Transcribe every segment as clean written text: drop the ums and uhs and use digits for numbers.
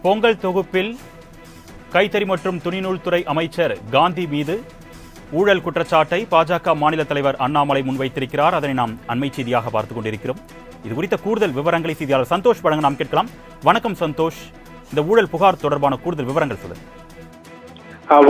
பொங்கல் தொகுப்பில் கைத்தறி மற்றும் துணிநூல்துறை அமைச்சர் காந்தி மீது ஊழல் குற்றச்சாட்டை பாஜக மாநில தலைவர் அண்ணாமலை முன்வைத்திருக்கிறார். அதனை நாம் அண்மை செய்தியாக பார்த்துக் கொண்டிருக்கிறோம். இது குறித்த கூடுதல் விவரங்களை செய்தியாளர் சந்தோஷ் வழங்க நாம் கேட்கலாம். வணக்கம் சந்தோஷ், இந்த ஊழல் புகார் தொடர்பான கூடுதல் விவரங்கள் சொல்லுங்க.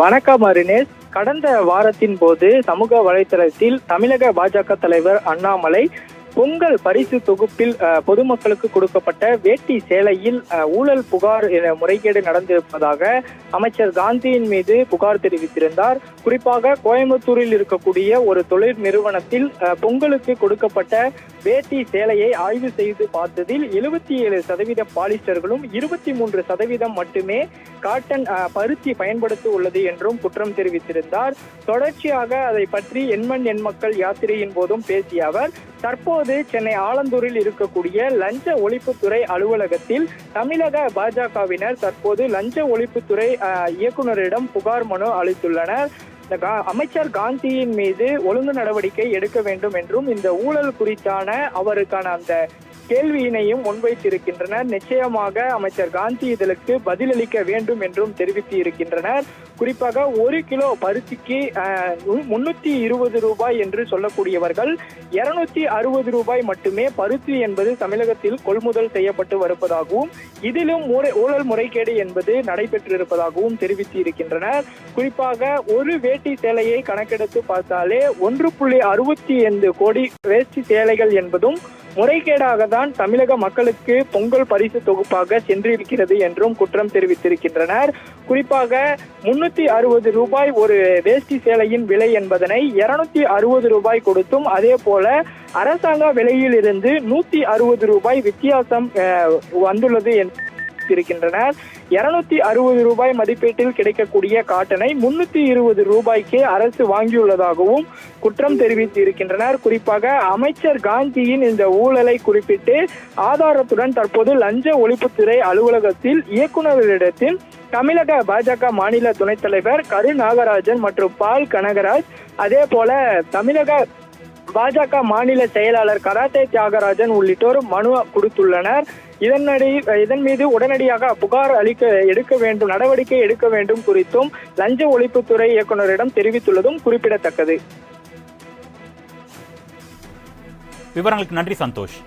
வணக்கம் அருணேஷ். கடந்த வாரத்தின் போது சமூக வலைதளத்தில் தமிழக பாஜக தலைவர் அண்ணாமலை பொங்கல் பரிசு தொகுப்பில் பொதுமக்களுக்கு கொடுக்கப்பட்ட வேட்டி சேலையில் ஊழல் புகார் முறைகேடு நடந்திருப்பதாக அமைச்சர் காந்தியின் மீது புகார் தெரிவித்திருந்தார். குறிப்பாக கோயம்புத்தூரில் இருக்கக்கூடிய ஒரு தொழில் நிறுவனத்தில் பொங்கலுக்கு கொடுக்கப்பட்ட வேட்டி சேலையை ஆய்வு செய்து பார்த்ததில் 77% பாலிஸ்டர்களும் 23% மட்டுமே காட்டன் பருத்தி பயன்படுத்த உள்ளது என்றும் குற்றம் தெரிவித்திருந்தார். தொடர்ச்சியாக அதை பற்றி எண்மண் எண்மக்கள் யாத்திரையின் போதும் பேசிய அவர் தற்போது சென்னை ஆலந்தூரில் இருக்கக்கூடிய லஞ்ச ஒழிப்புத்துறை அலுவலகத்தில் தமிழக பாஜகவினர் தற்போது லஞ்ச ஒழிப்புத்துறை இயக்குநரிடம் புகார் மனு அளித்துள்ளனர். அமைச்சர் காந்தியின் மீது ஒழுங்கு நடவடிக்கை எடுக்க வேண்டும் என்றும் இந்த ஊழல் குறித்தான அவருக்கான அந்த கேள்வியினையும் முன்வைத்திருக்கின்றனர். நிச்சயமாக அமைச்சர் காந்தி இதற்கு பதிலளிக்க வேண்டும் என்றும் தெரிவித்து இருக்கின்றனர். குறிப்பாக 1 கிலோ பருத்திக்கு 320 ரூபாய் என்று சொல்லக்கூடியவர்கள் 260 ரூபாய் மட்டுமே பருத்தி என்பது தமிழகத்தில் கொள்முதல் செய்யப்பட்டு வருவதாகவும் இதிலும் ஊழல் முறைகேடு என்பது நடைபெற்றிருப்பதாகவும் தெரிவித்து இருக்கின்றனர். குறிப்பாக ஒரு வேட்டி சேலையை கணக்கெடுத்து பார்த்தாலே 1.65 கோடி வேஷ்டி சேலைகள் என்பதும் முறைகேடாக தான் தமிழக மக்களுக்கு பொங்கல் பரிசு தொகுப்பாக சென்றிருக்கிறது என்றும் குற்றம் தெரிவித்திருக்கின்றனர். குறிப்பாக 360 ரூபாய் ஒரு வேஷ்டி சேலையின் விலை என்பதனை 260 ரூபாய் கொடுத்தும் அதே போல அரசாங்க விலையிலிருந்து 160 ரூபாய் வித்தியாசம் வந்துள்ளது இருக்கின்றனர். 260 ரூபாய் மதிப்பீட்டில் கிடைக்கக்கூடிய காட்டனை 320 ரூபாய்க்கே அரசு வாங்கியுள்ளதாகவும் குற்றம் தெரிவித்து இருக்கின்றனர். குறிப்பாக அமைச்சர் காந்தியின் இந்த ஊழலை குறிப்பிட்டு ஆதாரத்துடன் தற்போது லஞ்ச ஒழிப்புத்துறை அலுவலகத்தில் இயக்குநர்களிடத்தில் தமிழக பாஜக மாநில துணைத் தலைவர் கரு நாகராஜன் மற்றும் பால் கனகராஜ் அதே போல தமிழக பாஜக மாநில செயலாளர் கராத்தே தியாகராஜன் உள்ளிட்டோர் மனு கொடுத்துள்ளனர். இதன் மீது உடனடியாக புகார் நடவடிக்கை எடுக்க வேண்டும் குறித்தும் லஞ்ச ஒழிப்புத்துறை இயக்குநரிடம் தெரிவித்துள்ளதும் குறிப்பிடத்தக்கது. விவரங்களுக்கு நன்றி சந்தோஷ்.